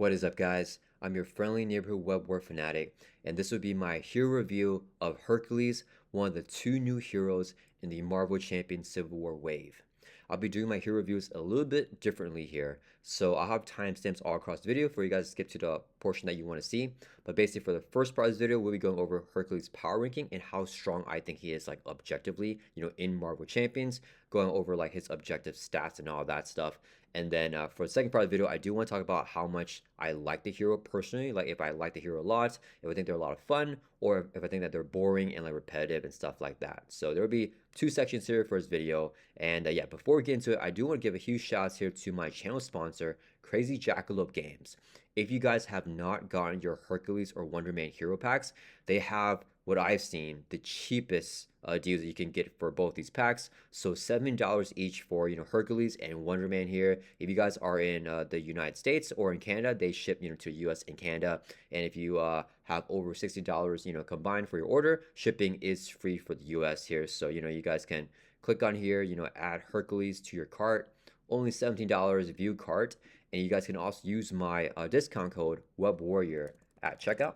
What is up, guys? I'm your friendly neighborhood web war fanatic, and this would be my hero review of Hercules, one of the two new heroes in the Marvel Champions Civil War wave. I'll be doing my hero reviews a little bit differently here, so I'll have timestamps all across the video for you guys to skip to the portion that you want to see. But basically, for the first part of this video, we'll be going over Hercules' power ranking and how strong I think he is, like objectively, in Marvel Champions, going over like his objective stats and all that stuff. And then for the second part of the video, I do want to talk about how much I like the hero personally, like if I like the hero a lot, if I think they're a lot of fun, or if I think that they're boring and like repetitive and stuff like that. So there will be two sections here for this video. And yeah, before we get into it, I do want to give a huge shout out here to my channel sponsor, Crazy Jackalope Games. If you guys have not gotten your Hercules or Wonder Man hero packs, they have what I've seen the cheapest deals that you can get for both these packs. So $7 each for Hercules and Wonder Man here. If you guys are in the United States or in Canada, they ship to US and Canada. And if you have over $60 combined for your order, shipping is free for the US here. So you guys can click on here, add Hercules to your cart. Only $17 view cart, and you guys can also use my discount code WebWarrior at checkout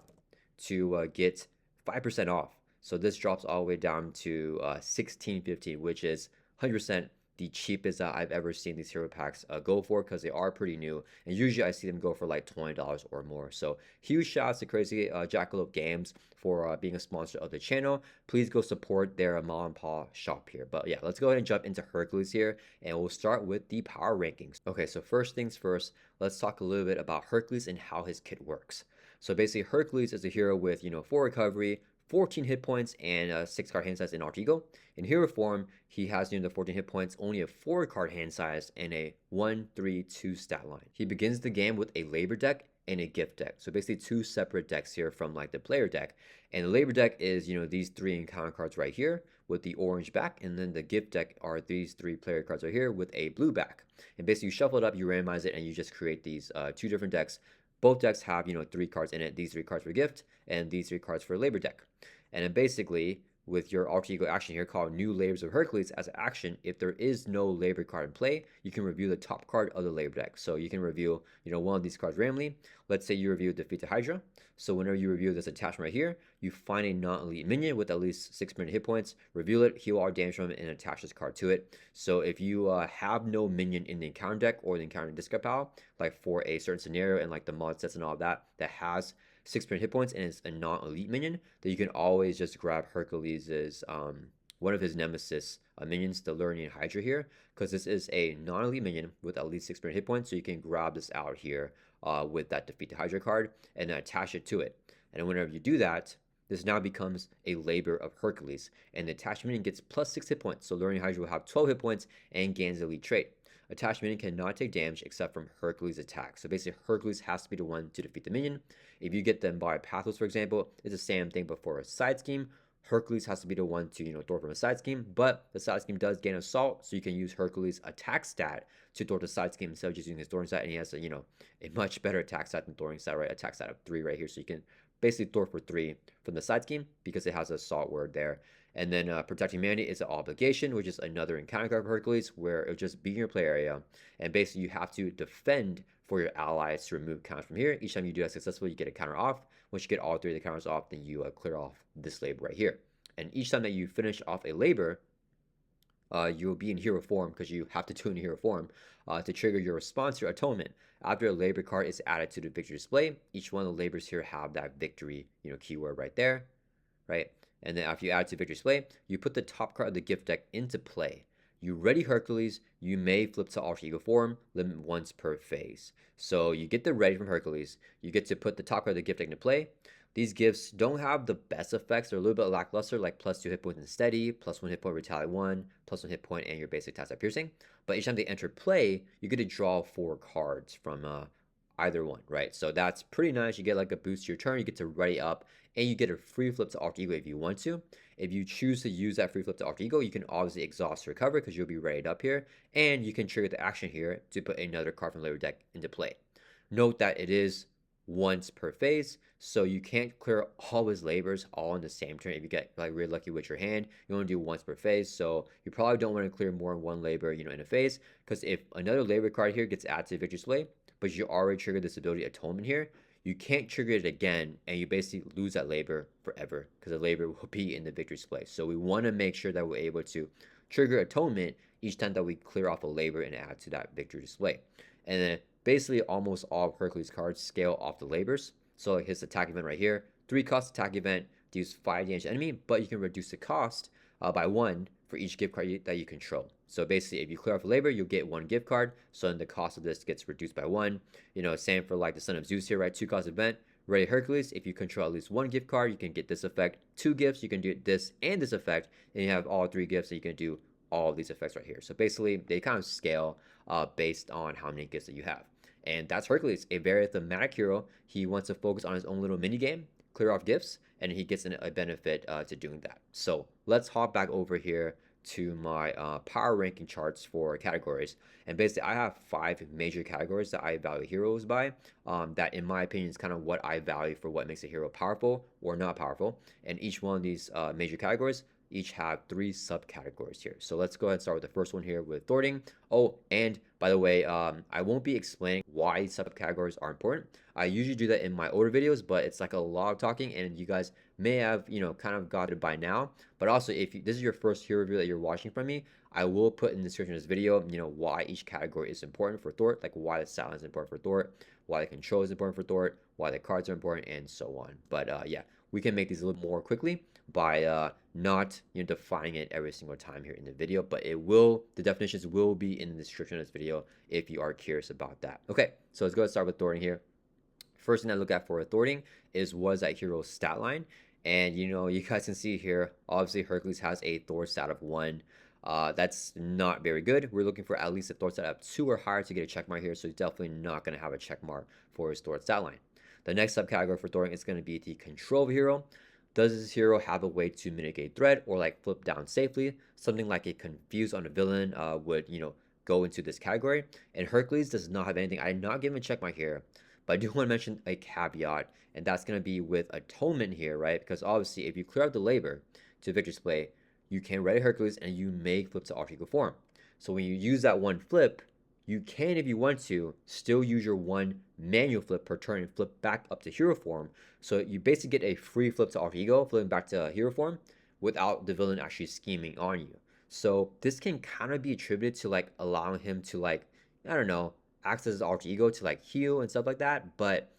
to get 5% off. So this drops all the way down to $16.50, which is 100% the cheapest that I've ever seen these hero packs go for, because they are pretty new, and usually I see them go for like $20 or more. So huge shout out to Crazy Jackalope Games for being a sponsor of the channel. Please go support their mom and pop shop here. But yeah, let's go ahead and jump into Hercules here, and we'll start with the power rankings. Okay, so first things first, let's talk a little bit about Hercules and how his kit works. So basically, Hercules is a hero with 4 recovery, 14 hit points, and 6 card hand size in alter ego. In hero form, he has the 14 hit points, only a 4 card hand size, and a 1-3-2 stat line. He begins the game with a labor deck and a gift deck. So basically 2 separate decks here from like the player deck. And the labor deck is, these 3 encounter cards right here with the orange back. And then the gift deck are these 3 player cards right here with a blue back. And basically you shuffle it up, you randomize it, and you just create these 2 different decks. Both decks have, 3 cards in it. These 3 cards for gift and these 3 cards for labor deck. And then basically, with your alter ego action here called New Labors of Hercules, as an action, if there is no labor card in play, you can review the top card of the labor deck. So you can review, one of these cards randomly. Let's say you review Defeat the Hydra. So whenever you review this attachment right here, you find a non-elite minion with at least 6 minute hit points, reveal it, heal all damage from it, and attach this card to it. So if you have no minion in the encounter deck or the encounter discard pile, like for a certain scenario and like the mod sets and all of that, that has 6 hit points and it's a non-elite minion, that you can always just grab Hercules's one of his nemesis minions, the Learning Hydra here, because this is a non-elite minion with at least 6 hit points. So you can grab this out here with that Defeat the Hydra card and then attach it to it. And whenever you do that, this now becomes a labor of Hercules, and the attached minion gets plus 6 hit points. So Learning Hydra will have 12 hit points and gains elite trait. Attached minion cannot take damage except from Hercules' attack. So basically, Hercules has to be the one to defeat the minion. If you get them by Pathos, for example, it's the same thing, but for a side scheme, Hercules has to be the one to, thwart from a side scheme. But the side scheme does gain assault, so you can use Hercules' attack stat to thwart the side scheme instead of just using his thwarting stat. And he has a much better attack stat than thwarting stat, right? Attack stat of 3 right here, so you can basically thwart for 3 from the side scheme because it has a assault word there. And then Protecting Humanity is an obligation, which is another encounter card for Hercules, where it'll just be in your play area. And basically, you have to defend for your allies to remove counters from here. Each time you do that successfully, you get a counter off. Once you get all 3 of the counters off, then you clear off this labor right here. And each time that you finish off a labor, you'll be in hero form, because you have to do it in hero form to trigger your response to your atonement. After a labor card is added to the victory display, each one of the labors here have that victory keyword right there, right? And then after you add to victory display, you put the top card of the gift deck into play. You ready Hercules, you may flip to alter ego form, limit once per phase. So you get the ready from Hercules, you get to put the top card of the gift deck into play. These gifts don't have the best effects, they're a little bit lackluster, like plus 2 hit points and steady, plus 1 hit point retaliate 1, plus 1 hit point and your basic attack piercing. But each time they enter play, you get to draw 4 cards from either one, right? So that's pretty nice. You get like a boost to your turn, you get to ready up, and you get a free flip to alter ego if you want to. If you choose to use that free flip to alter ego, you can obviously exhaust recover because you'll be readied up here, and you can trigger the action here to put another card from labor deck into play. Note that it is once per phase, so you can't clear all his labors all in the same turn. If you get like really lucky with your hand, you want to do once per phase, so you probably don't want to clear more than 1 labor in a phase, because if another labor card here gets added to the victory display, but you already triggered this ability Atonement here, you can't trigger it again, and you basically lose that labor forever because the labor will be in the victory display. So we want to make sure that we're able to trigger Atonement each time that we clear off a labor and add to that victory display. And then basically almost all of Hercules cards scale off the labors. So like his attack event right here, 3 cost attack event, deals 5 damage to enemy, but you can reduce the cost by 1 for each gift card that you control. So basically, if you clear off a labor, you'll get 1 gift card. So then the cost of this gets reduced by 1. You know, same for like the Son of Zeus here, right? 2 cost event. Ready Hercules, if you control at least 1 gift card, you can get this effect. 2 gifts, you can do this and this effect. And you have all 3 gifts, and you can do all of these effects right here. So basically, they kind of scale based on how many gifts that you have. And that's Hercules, a very thematic hero. He wants to focus on his own little mini game, clear off gifts, and he gets a benefit to doing that. So let's hop back over here to my power ranking charts for categories. And basically, I have 5 major categories that I value heroes by. That, in my opinion, is kind of what I value for what makes a hero powerful or not powerful. And each one of these major categories each have 3 subcategories here. So let's go ahead and start with the first one here with Thwarting. Oh, and by the way, I won't be explaining why subcategories are important. I usually do that in my older videos, but it's like a lot of talking, and you guys may have, you know, kind of got it by now. But also, if this is your first hero review that you're watching from me, I will put in the description of this video, you know, why each category is important for Thwart, like why the Statline is important for Thwart, why the control is important for Thwart, why the cards are important, and so on. But yeah, we can make these a little more quickly by not, you know, defining it every single time here in the video, but the definitions will be in the description of this video if you are curious about that. Okay, so let's go ahead and start with Thwarting here. First thing I look at for a Thwarting is what is that hero's stat line. And you know, you guys can see here, obviously Hercules has a Thor stat of 1. That's not very good. We're looking for at least a Thor stat of 2 or higher to get a check mark here, so he's definitely not going to have a check mark for his Thor stat line. The next subcategory for Thwarting is going to be the control hero. Does this hero have a way to mitigate threat or like flip down safely? Something like a confuse on a villain would, you know, go into this category. And Hercules does not have anything. I did not give him a check mark here, but I do want to mention a caveat, and that's going to be with Atonement here, right? Because obviously, if you clear out the labor to victory display, you can ready Hercules and you may flip to alter ego form. So when you use that 1 flip, you can, if you want to, still use your 1 manual flip per turn and flip back up to hero form. So you basically get a free flip to alter ego, flipping back to hero form without the villain actually scheming on you. So this can kind of be attributed to like allowing him to, like, I don't know, access his alter ego to like heal and stuff like that. But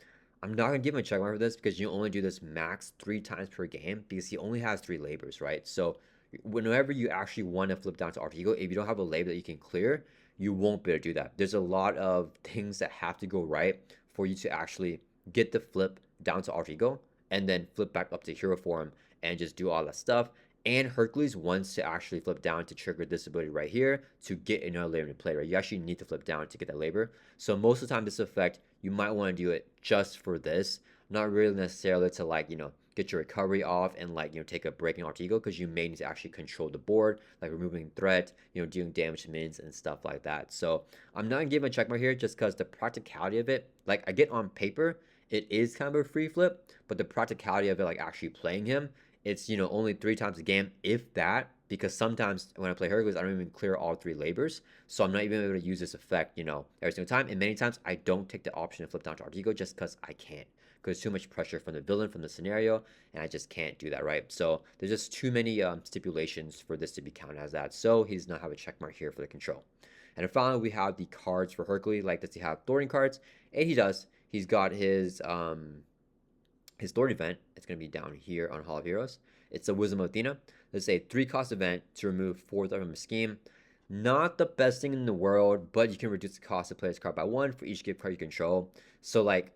I'm not gonna give him a check mark for this because you only do this max 3 times per game because he only has 3 labors, right? So whenever you actually want to flip down to alter ego, if you don't have a labor that you can clear, you won't be able to do that. There's a lot of things that have to go right for you to actually get the flip down to alter ego and then flip back up to hero form and just do all that stuff. And Hercules wants to actually flip down to trigger this ability right here to get another labor in play, right? You actually need to flip down to get that labor. So most of the time, this effect, you might want to do it just for this, not really necessarily to, like, you know, get your recovery off and, like, you know, take a break in alter ego, because you may need to actually control the board, like removing threat, you know, doing damage to minions and stuff like that. So I'm not giving a check mark here just because the practicality of it, like, I get on paper, it is kind of a free flip, but the practicality of it, like actually playing him, it's, you know, only 3 times a game, if that, because sometimes when I play Hercules, I don't even clear all 3 labors, so I'm not even able to use this effect, you know, every single time. And many times I don't take the option to flip down to alter ego just because I can't, because too much pressure from the villain, from the scenario, and I just can't do that, right? So there's just too many stipulations for this to be counted as that, so he does not have a check mark here for the control. And then finally, we have the cards for Hercules. Like, does he have Thwarting cards? And he does. He's got his Thwart event. It's going to be down here on Hall of Heroes. It's a Wisdom of Athena. It's a 3-cost event to remove 4 threat from a scheme. Not the best thing in the world, but you can reduce the cost of player's card by 1 for each gift card you control. So, like,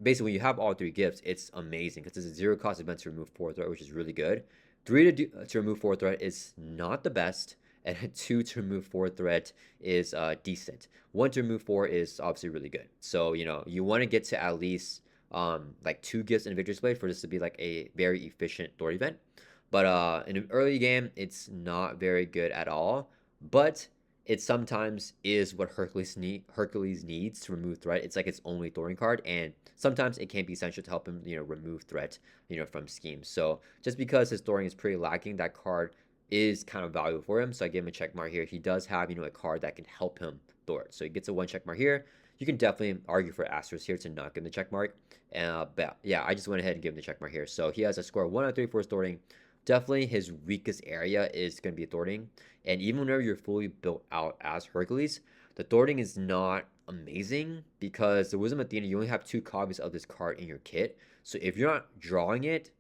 basically, when you have all 3 gifts, it's amazing because it's a 0-cost event to remove 4 threat, which is really good. 3 to remove 4 threat is not the best, and 2 to remove 4 threat is decent. 1 to remove 4 is obviously really good. So, you know, you want to get to at least like 2 gifts in Victor's Blade for this to be like a very efficient Thwart event. But in an early game, it's not very good at all. But it sometimes is what Hercules needs to remove threat. It's like its only Thwarting card, and sometimes it can be essential to help him, you know, remove threat, you know, from schemes. So just because his Thwarting is pretty lacking, that card is kind of valuable for him. So I give him a check mark here. He does have, you know, a card that can help him Thwart. So he gets a 1 check mark here. you can definitely argue for asterisk here to not give him the check mark. But yeah, I just went ahead and gave him the check mark here. So he has a score of 1 out of 3 for his thwarting. Definitely his weakest area is going to be thwarting. And even whenever you're fully built out as Hercules, the thwarting is not amazing because the Wisdom Athena, you only have 2 copies of this card in your kit. So if you're not drawing it,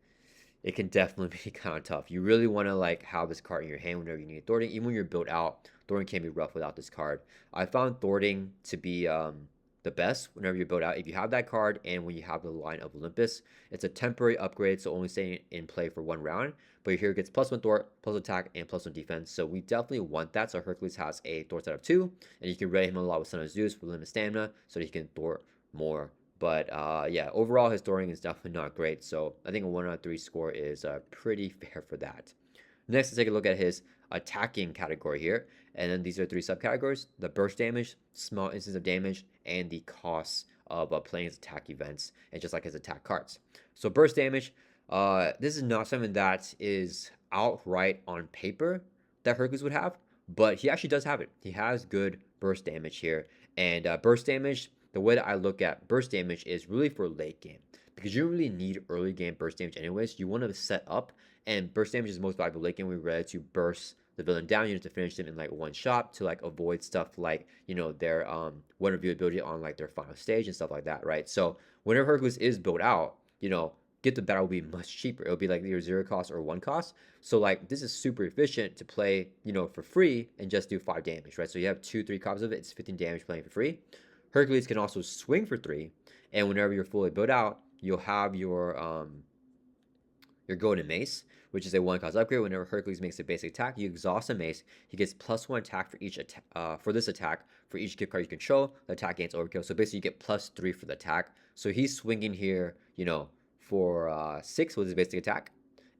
it can definitely be kind of tough. You really want to like have this card in your hand whenever you need thwarting. Even when you're built out, thwarting can be rough without this card. I found thwarting to be the best whenever you're built out. If you have that card and when you have the line of Olympus, it's a temporary upgrade, so only staying in play for 1 round. But your hero gets +1 thwart, +1 attack, and +1 defense. So we definitely want that. So Hercules has a thwart set of 2, and you can ready him a lot with Son of Zeus for limited stamina, so that he can thwart more. But yeah, overall his thwarting is definitely not great. So I think a 1 out of 3 score is pretty fair for that. Next, let's take a look at his attacking category here. And then these are 3 subcategories: the burst damage, small instance of damage, and the cost of playing his attack events, and just like his attack cards. So burst damage, this is not something that is outright on paper that Hercules would have, but he actually does have it. He has good burst damage here. And burst damage, the way that I look at burst damage is really for late game, because you don't really need early game burst damage anyways. You want to set up, and burst damage is most valuable late game when you're ready to burst the villain down. You have to finish them in like 1 shot to like avoid stuff like, you know, their one reviewability on like their final stage and stuff like that, right? So whenever Hercules is built out, you know, get the battle will be much cheaper. It'll be like either 0 cost or 1 cost. So like this is super efficient to play, you know, for free and just do 5 damage, right? So you have 2-3 copies of it. It's 15 damage playing for free. Hercules can also swing for 3, and whenever you're fully built out, you'll have your golden mace, which is a 1 cost upgrade. Whenever Hercules makes a basic attack, you exhaust a mace. He gets +1 attack for each for this attack for each gift card you control. The attack gains overkill, so basically you get +3 for the attack. So he's swinging here, you know, for 6 with his basic attack,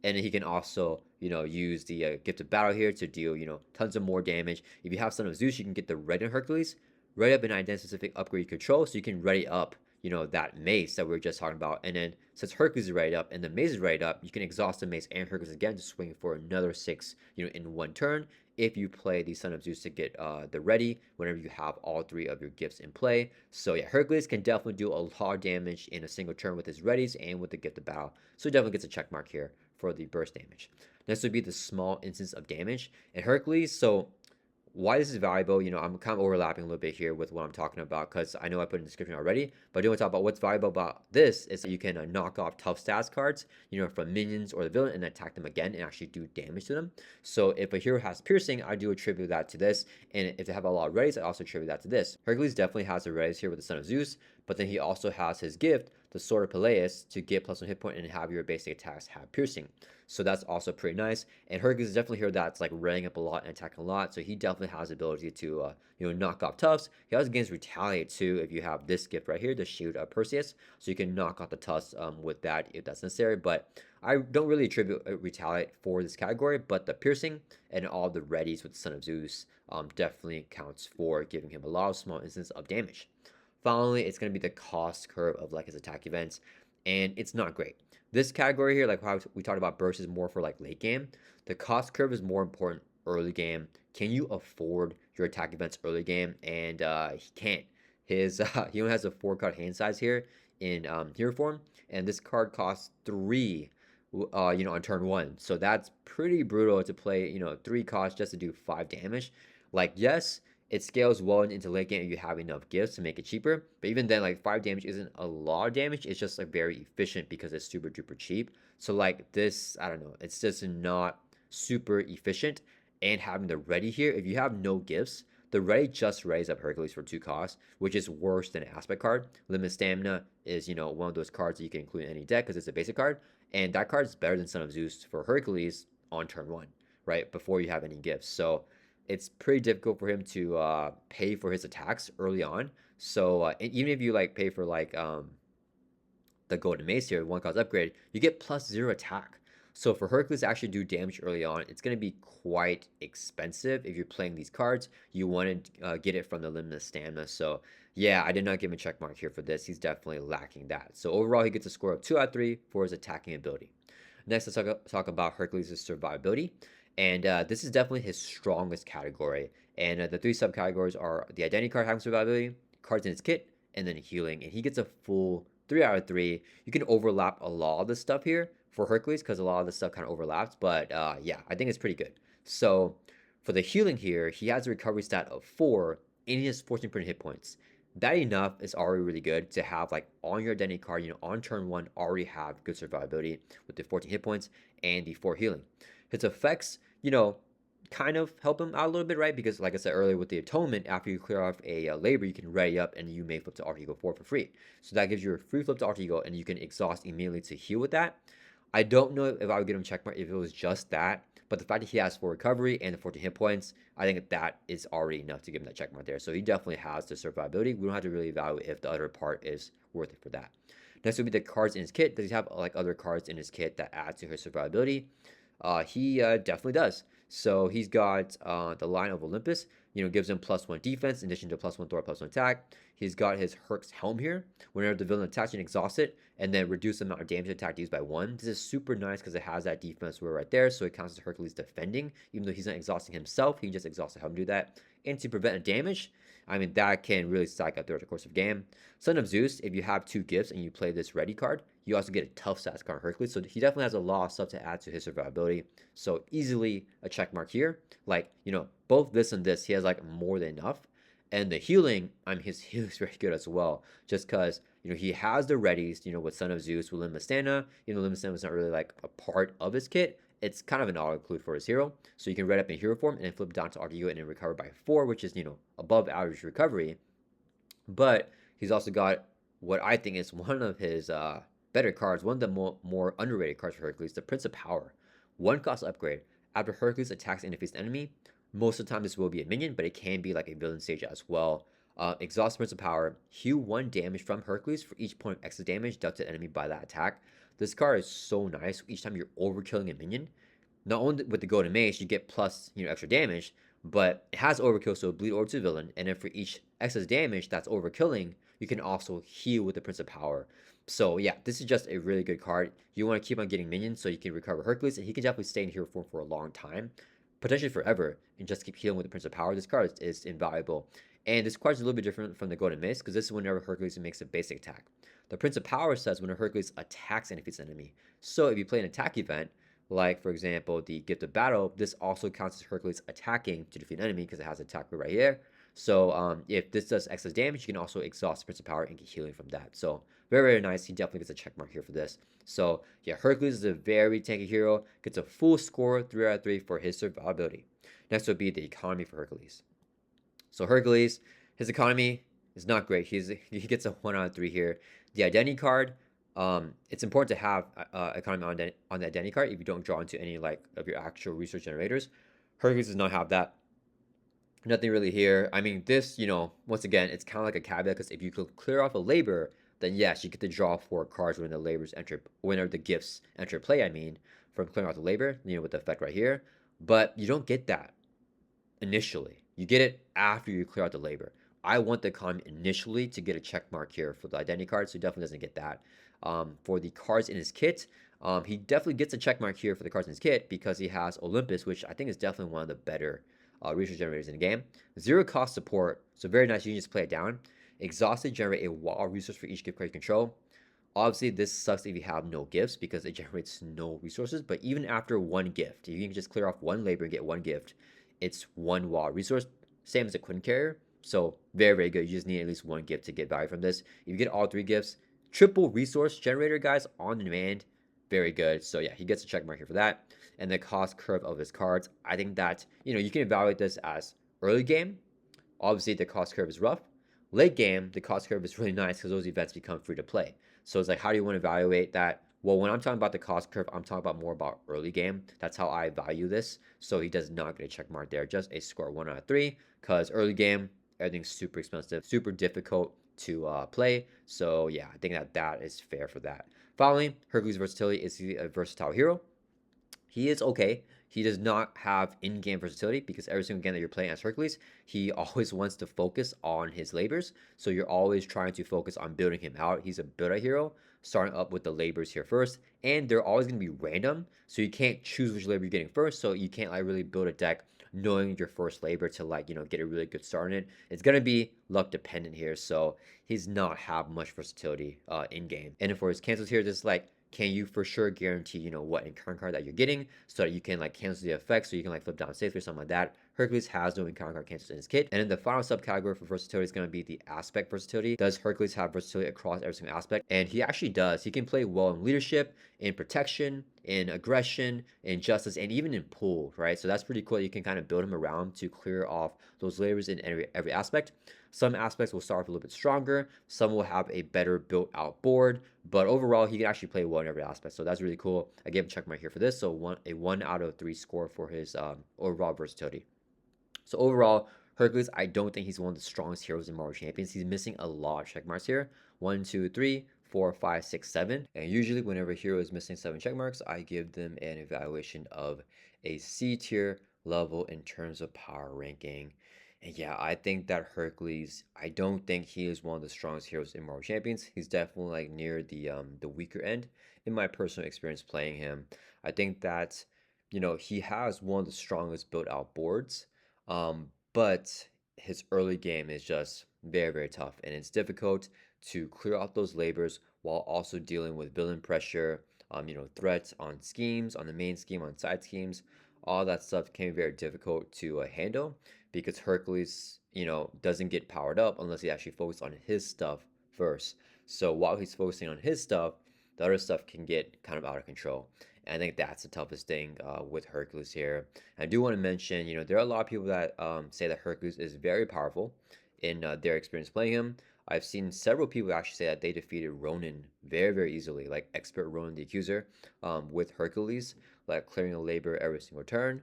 and he can also, you know, use the gift of battle here to deal, you know, tons of more damage. If you have Son of Zeus, you can get the red in Hercules. Ready up an identity-specific upgrade you control, so you can ready up, you know, that mace that we were just talking about. And then since Hercules is ready up and the mace is ready up, you can exhaust the mace and Hercules again to swing for another 6, you know, in 1 turn. If you play the Son of Zeus to get the ready whenever you have all 3 of your gifts in play. So yeah, Hercules can definitely do a lot of damage in a single turn with his readies and with the gift of battle. So he definitely gets a check mark here for the burst damage. Next would be the small instance of damage. And Hercules, so why this is valuable, you know, I'm kind of overlapping a little bit here with what I'm talking about because I know I put in the description already, but I do want to talk about what's valuable about this is that you can knock off tough stats cards, you know, from minions or the villain and attack them again and actually do damage to them. So if a hero has piercing, I do attribute that to this, and if they have a lot of readies, I also attribute that to this. Hercules definitely has the readies here with the Son of Zeus, but then he also has his gift, the Sword of Peleus, to get +1 hit point and have your basic attacks have piercing. So that's also pretty nice. And Hercules is definitely here that's like readying up a lot and attacking a lot. So he definitely has the ability to, you know, knock off toughs. He also gains retaliate too if you have this gift right here, the Shield of Perseus. So you can knock off the toughs with that if that's necessary. But I don't really attribute retaliate for this category, but the piercing and all the readies with the Son of Zeus definitely counts for giving him a lot of small instances of damage. Finally, it's going to be the cost curve of like his attack events, and it's not great. This category here, like how we talked about burst, is more for like late game. The cost curve is more important early game. Can you afford your attack events early game? And he can't. His he only has a 4-card hand size here in hero form, and this card costs 3, you know, on turn 1. So that's pretty brutal to play, you know, 3 costs just to do 5 damage. Like, yes, it scales well into late game if you have enough gifts to make it cheaper. But even then, like 5 damage isn't a lot of damage. It's just like very efficient because it's super duper cheap. So like this, I don't know, it's just not super efficient. And having the ready here, if you have no gifts, the ready just raise up Hercules for 2 costs, which is worse than an aspect card. Limited stamina is, you know, one of those cards that you can include in any deck because it's a basic card. And that card is better than Son of Zeus for Hercules on turn 1, right? Before you have any gifts. So it's pretty difficult for him to pay for his attacks early on. So even if you like pay for like the golden mace here, 1 cost upgrade, you get +0 attack. So for Hercules to actually do damage early on, it's going to be quite expensive. If you're playing these cards, you want to get it from the limited stamina. So yeah, I did not give him a check mark here for this. He's definitely lacking that. So overall, he gets a score of 2 out of 3 for his attacking ability. Next, let's talk about Hercules' survivability. And this is definitely his strongest category. And the 3 subcategories are the identity card having survivability, cards in his kit, and then healing. And he gets a full 3 out of 3. You can overlap a lot of the stuff here for Hercules because a lot of the stuff kind of overlaps. But yeah, I think it's pretty good. So for the healing here, he has a recovery stat of 4 and he has 14% hit points. That enough is already really good to have like on your identity card, on turn 1, already have good survivability with the 14 hit points and the 4 healing. His effects, kind of help him out a little bit, right? Because like I said earlier with the atonement, after you clear off a labor, you can ready up and you may flip to alter ego 4 for free. So that gives you a free flip to alter ego and you can exhaust immediately to heal with that. I don't know if I would give him checkmark if it was just that, but the fact that he has 4 recovery and the 14 hit points, I think that is already enough to give him that checkmark there. So he definitely has the survivability. We don't have to really evaluate if the other part is worth it for that. Next would be the cards in his kit. Does he have like other cards in his kit that add to his survivability? He definitely does. So he's got the Line of Olympus, gives him +1 defense in addition to +1 Thwart, +1 attack. He's got his Herc's Helm here. Whenever the villain attacks, you can exhaust it and then reduce the amount of damage attack used by 1. This is super nice because it has that defense word right there, so it counts as Hercules defending. Even though he's not exhausting himself, he can just exhaust the Helm to do that. And to prevent a damage, I mean, that can really stack up throughout the course of the game. Son of Zeus, if you have 2 gifts and you play this ready card, you also get a tough stats card on Hercules. So he definitely has a lot of stuff to add to his survivability. So easily a check mark here. Like, both this and this, he has like more than enough. And the healing, his healing is very good as well. Just because, he has the readies, with Son of Zeus, with Limastana. Limastana was not really like a part of his kit. It's kind of an auto-include for his hero. So you can read up in hero form and then flip down to alter ego and then recover by 4, which is, above average recovery. But he's also got what I think is one of his better cards, one of the more underrated cards for Hercules, the Prince of Power. 1 cost upgrade. After Hercules attacks and defeats an enemy, most of the time this will be a minion, but it can be like a villain stage as well. Exhaust Prince of Power. Heal 1 damage from Hercules for each point of extra damage dealt to the enemy by that attack. This card is so nice. Each time you're overkilling a minion, not only with the golden mace, you get plus extra damage, but it has overkill, so bleed over to the villain. And then for each excess damage that's overkilling, you can also heal with the Prince of Power. So yeah, this is just a really good card. You want to keep on getting minions so you can recover Hercules, and he can definitely stay in hero form for a long time, potentially forever, and just keep healing with the Prince of Power. This card is invaluable. And this card is a little bit different from the golden mace because this is whenever Hercules makes a basic attack. The Prince of Power says when Hercules attacks and defeats an enemy. So if you play an attack event, like for example the Gift of Battle, this also counts as Hercules attacking to defeat an enemy because it has attack right here. So if this does excess damage, you can also exhaust the Prince of Power and get healing from that. So very, very nice. He definitely gets a check mark here for this. So yeah, Hercules is a very tanky hero. Gets a full score, 3 out of 3 for his survivability. Next would be the economy for Hercules. So Hercules, his economy is not great. He gets a 1 out of 3 here. The identity card, it's important to have economy on the identity card if you don't draw into any like of your actual resource generators. Hercules does not have that. Nothing really here. I mean, this, once again, it's kind of like a caveat because if you could clear off a labor, then yes, you get to draw 4 cards when the labors enter, whenever the gifts enter play. I mean, from clearing off the labor, with the effect right here. But you don't get that initially. You get it after you clear out the labor. I want the economy initially to get a check mark here for the identity card, so he definitely doesn't get that. For the cards in his kit, he definitely gets a check mark here for the cards in his kit because he has Olympus, which I think is definitely one of the better resource generators in the game. 0 cost support, so very nice. You can just play it down. Exhausted, generate a wild resource for each gift card you control. Obviously, this sucks if you have no gifts because it generates no resources, but even after 1 gift, if you can just clear off 1 labor and get 1 gift, it's 1 wild resource, same as a Quinn carrier. So very, very good. You just need at least 1 gift to get value from this. If you get all 3 gifts, triple resource generator, guys, on demand, very good. So yeah, he gets a check mark here for that. And the cost curve of his cards, I think that, you can evaluate this as early game. Obviously, the cost curve is rough. Late game, the cost curve is really nice because those events become free to play. So it's like, how do you want to evaluate that? Well, when I'm talking about the cost curve, I'm talking about more about early game. That's how I value this. So he does not get a check mark there, just a score 1 out of 3 because early game, everything's super expensive, super difficult to play. So yeah, I think that is fair for that. Finally, Hercules Versatility is a versatile hero. He is okay. He does not have in-game versatility because every single game that you're playing as Hercules, he always wants to focus on his labors. So you're always trying to focus on building him out. He's a build-out hero, starting up with the labors here first. And they're always going to be random. So you can't choose which labor you're getting first. So you can't like really build a deck knowing your first labor to like, get a really good start in it. It's gonna be luck dependent here, so he's not have much versatility in game. And for his cancels here, this is like, can you for sure guarantee, what encounter card that you're getting so that you can like cancel the effect, so you can like flip down safely or something like that. Hercules has no encounter card cancels in his kit. And then the final subcategory for versatility is going to be the aspect versatility. Does Hercules have versatility across every single aspect? And he actually does. He can play well in leadership, in protection, in aggression, in justice, and even in pool, right? So that's pretty cool. You can kind of build him around to clear off those labors in every aspect. Some aspects will start off a little bit stronger. Some will have a better built out board, but overall he can actually play well in every aspect. So that's really cool. I gave him check mark here for this. So a 1 out of 3 score for his overall versatility. So overall, Hercules, I don't think he's one of the strongest heroes in Marvel Champions. He's missing a lot of check marks here. 1, 2, 3, 4, 5, 6, 7. And usually whenever a hero is missing 7 check marks, I give them an evaluation of a C tier level in terms of power ranking. And yeah, I think that Hercules, I don't think he is one of the strongest heroes in Marvel Champions. He's definitely like near the weaker end in my personal experience playing him. I think that, he has one of the strongest built out boards. But his early game is just very, very tough, and it's difficult to clear out those labors while also dealing with villain pressure, threats on schemes, on the main scheme, on side schemes. All that stuff can be very difficult to handle because Hercules, doesn't get powered up unless he actually focuses on his stuff first. So while he's focusing on his stuff, the other stuff can get kind of out of control. And I think that's the toughest thing with Hercules here. I do want to mention, there are a lot of people that say that Hercules is very powerful in their experience playing him. I've seen several people actually say that they defeated Ronin very, very easily, like expert Ronin the Accuser with Hercules, like clearing a labor every single turn.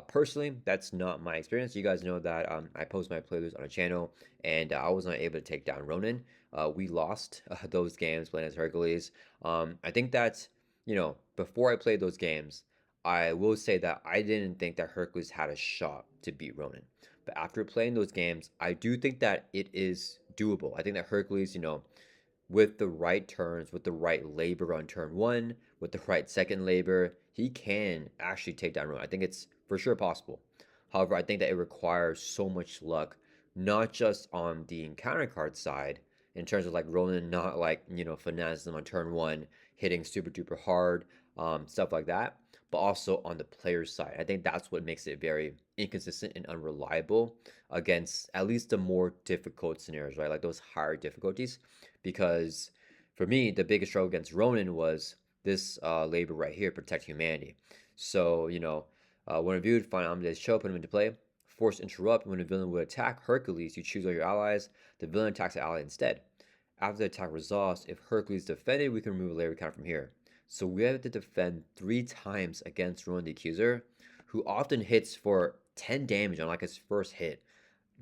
Personally, that's not my experience. You guys know that I post my playlists on a channel, and I was not able to take down Ronin. We lost those games playing as Hercules. I think that, before I played those games, I will say that I didn't think that Hercules had a shot to beat Ronin. But after playing those games, I do think that it is doable. I think that Hercules, with the right turns, with the right labor on turn one, with the right second labor, he can actually take down Ronin. I think it's for sure possible. However, I think that it requires so much luck, not just on the encounter card side, in terms of like Ronin not like, finesse them on turn one, hitting super duper hard, stuff like that, but also on the player's side. I think that's what makes it very inconsistent and unreliable against at least the more difficult scenarios, right? Like those higher difficulties. Because for me, the biggest struggle against Ronin was this labor right here, protect humanity. So, when reviewed, find Amadeus show, put him into play. Force interrupt. When a villain would attack Hercules, you choose all your allies. The villain attacks the ally instead. After the attack resolves, if Hercules defended, we can remove a labor count from here. So we have to defend 3 times against Ronin the Accuser, who often hits for 10 damage on like his first hit.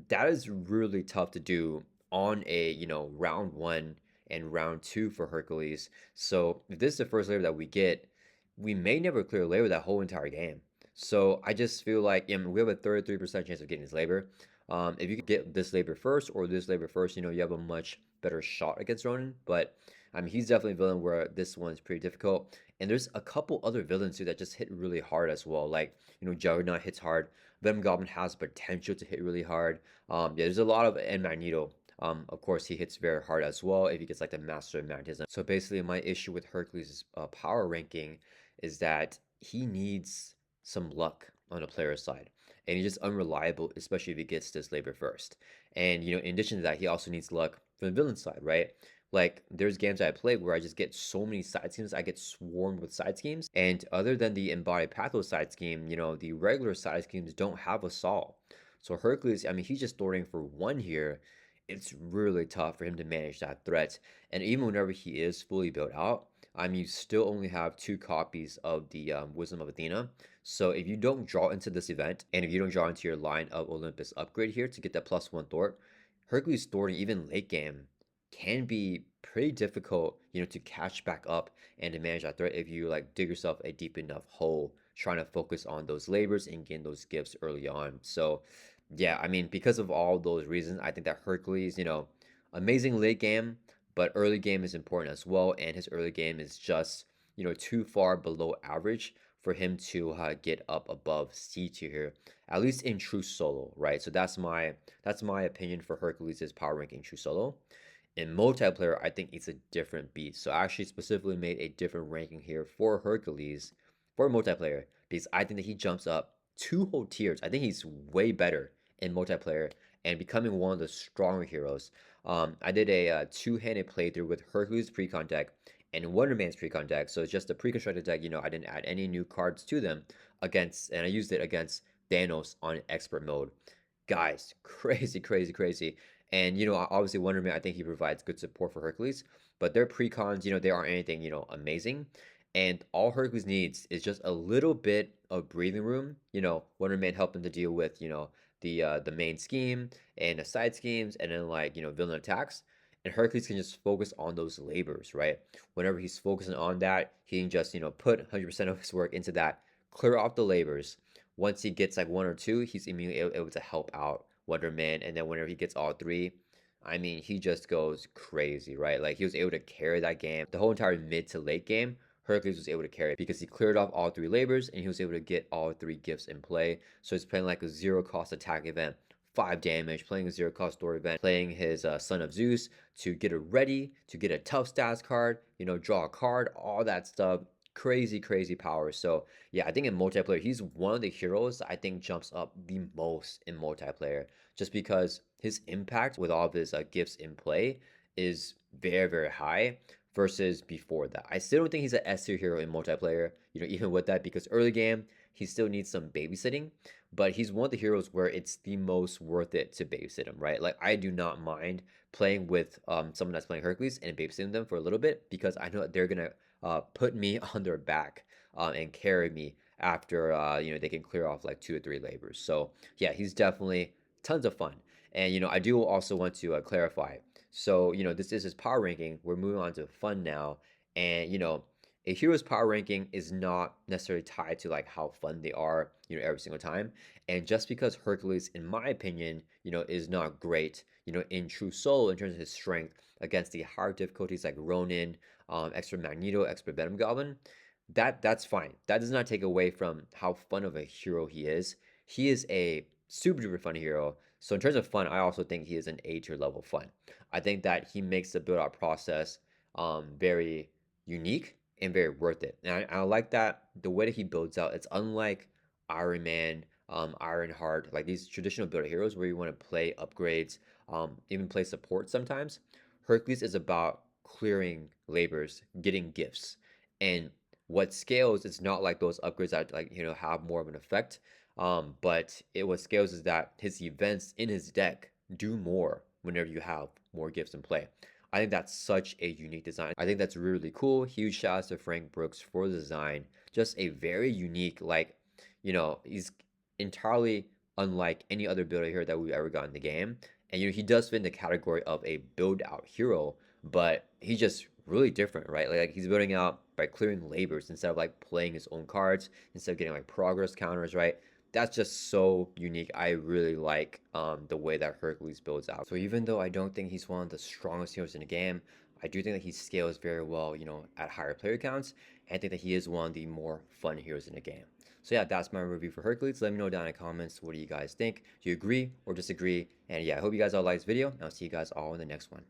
That is really tough to do on a, round 1 and round 2 for Hercules. So if this is the first labor that we get, we may never clear a labor that whole entire game. So I just feel like we have a 33% chance of getting this labor. If you could get this labor first or this labor first, you have a much better shot against Ronin. But I mean, he's definitely a villain where this one's pretty difficult. And there's a couple other villains too that just hit really hard as well. Like, Juggernaut hits hard. Venom Goblin has potential to hit really hard. Yeah, there's a lot of, and Magneto. Of course, he hits very hard as well if he gets like the Master of Magnetism. So basically, my issue with Hercules' power ranking is that he needs some luck on a player's side. And he's just unreliable, especially if he gets this labor first. And, in addition to that, he also needs luck from the villain side, right? Like, there's games I play where I just get so many side schemes. I get swarmed with side schemes. And other than the embodied pathos side scheme, the regular side schemes don't have a solve. So Hercules, I mean, he's just thwarting for 1 here. It's really tough for him to manage that threat. And even whenever he is fully built out, you still only have 2 copies of the Wisdom of Athena. So if you don't draw into this event, and if you don't draw into your line of Olympus upgrade here to get that +1 Thwart, Hercules thwarting even late game can be pretty difficult, to catch back up and to manage that threat if you like dig yourself a deep enough hole trying to focus on those labors and gain those gifts early on. So yeah, I mean, because of all those reasons, I think that Hercules, amazing late game, but early game is important as well, and his early game is just, too far below average for him to get up above C tier here, at least in true solo, right? So that's my opinion for Hercules' power ranking true solo. In multiplayer, I think it's a different beast. So I actually specifically made a different ranking here for Hercules for multiplayer because I think that he jumps up two whole tiers. I think he's way better in multiplayer and becoming one of the stronger heroes. I did a two-handed playthrough with Hercules precon deck and Wonder Man's precon deck. So it's just a pre-constructed deck. I didn't add any new cards to them and I used it against Thanos on expert mode. Guys, crazy, crazy, crazy. And obviously Wonder Man, I think he provides good support for Hercules, but their precons, they aren't anything, amazing. And all Hercules needs is just a little bit of breathing room. Wonder Man helping to deal with, the main scheme and the side schemes, and then like villain attacks. And Hercules can just focus on those labors, right? Whenever he's focusing on that, he can just put 100% of his work into that, clear off the labors. Once he gets like one or two, he's immediately able to help out Wonder Man, and then whenever he gets all three, I mean, he just goes crazy, right? Like he was able to carry that game. The whole entire mid to late game, Hercules was able to carry it because he cleared off all three labors and he was able to get all three gifts in play. So he's playing like a zero cost attack event, 5 damage, playing a zero cost door event, playing his Son of Zeus to get it ready, to get a tough stats card, draw a card, all that stuff. Crazy, crazy power. So yeah, I think in multiplayer, he's one of the heroes I think jumps up the most in multiplayer just because his impact with all of his gifts in play is very, very high versus before that. I still don't think he's an S tier hero in multiplayer, even with that, because early game, he still needs some babysitting, but he's one of the heroes where it's the most worth it to babysit him, right? Like, I do not mind playing with someone that's playing Hercules and babysitting them for a little bit because I know that they're going to put me on their back and carry me after, they can clear off like 2 or 3 labors. So, yeah, he's definitely tons of fun. And I do also want to clarify. So this is his power ranking. We're moving on to fun now, and a hero's power ranking is not necessarily tied to like how fun they are, every single time. And just because Hercules, in my opinion, is not great, in true solo in terms of his strength against the higher difficulties like Ronin, extra Magneto, extra Venom Goblin, that's fine. That does not take away from how fun of a hero he is. He is a super duper fun hero. So in terms of fun, I also think he is an A tier level fun. I think that he makes the build out process very unique and very worth it. And I like that the way that he builds out, it's unlike Iron Man, Ironheart, like these traditional builder heroes where you want to play upgrades, even play support sometimes. Hercules is about clearing labors, getting gifts. And what scales, it's not like those upgrades that like have more of an effect. But what scales is that his events in his deck do more whenever you have more gifts in play. I think that's such a unique design. I think that's really cool. Huge shout out to Frank Brooks for the design. Just a very unique, like, he's entirely unlike any other builder here that we've ever got in the game. And he does fit in the category of a build out hero, but he's just really different, right? Like he's building out by clearing labors instead of like playing his own cards, instead of getting like progress counters, right? That's just so unique. I really like the way that Hercules builds out. So even though I don't think he's one of the strongest heroes in the game, I do think that he scales very well, at higher player counts. And I think that he is one of the more fun heroes in the game. So yeah, that's my review for Hercules. Let me know down in the comments, what do you guys think? Do you agree or disagree? And yeah, I hope you guys all like this video, and I'll see you guys all in the next one.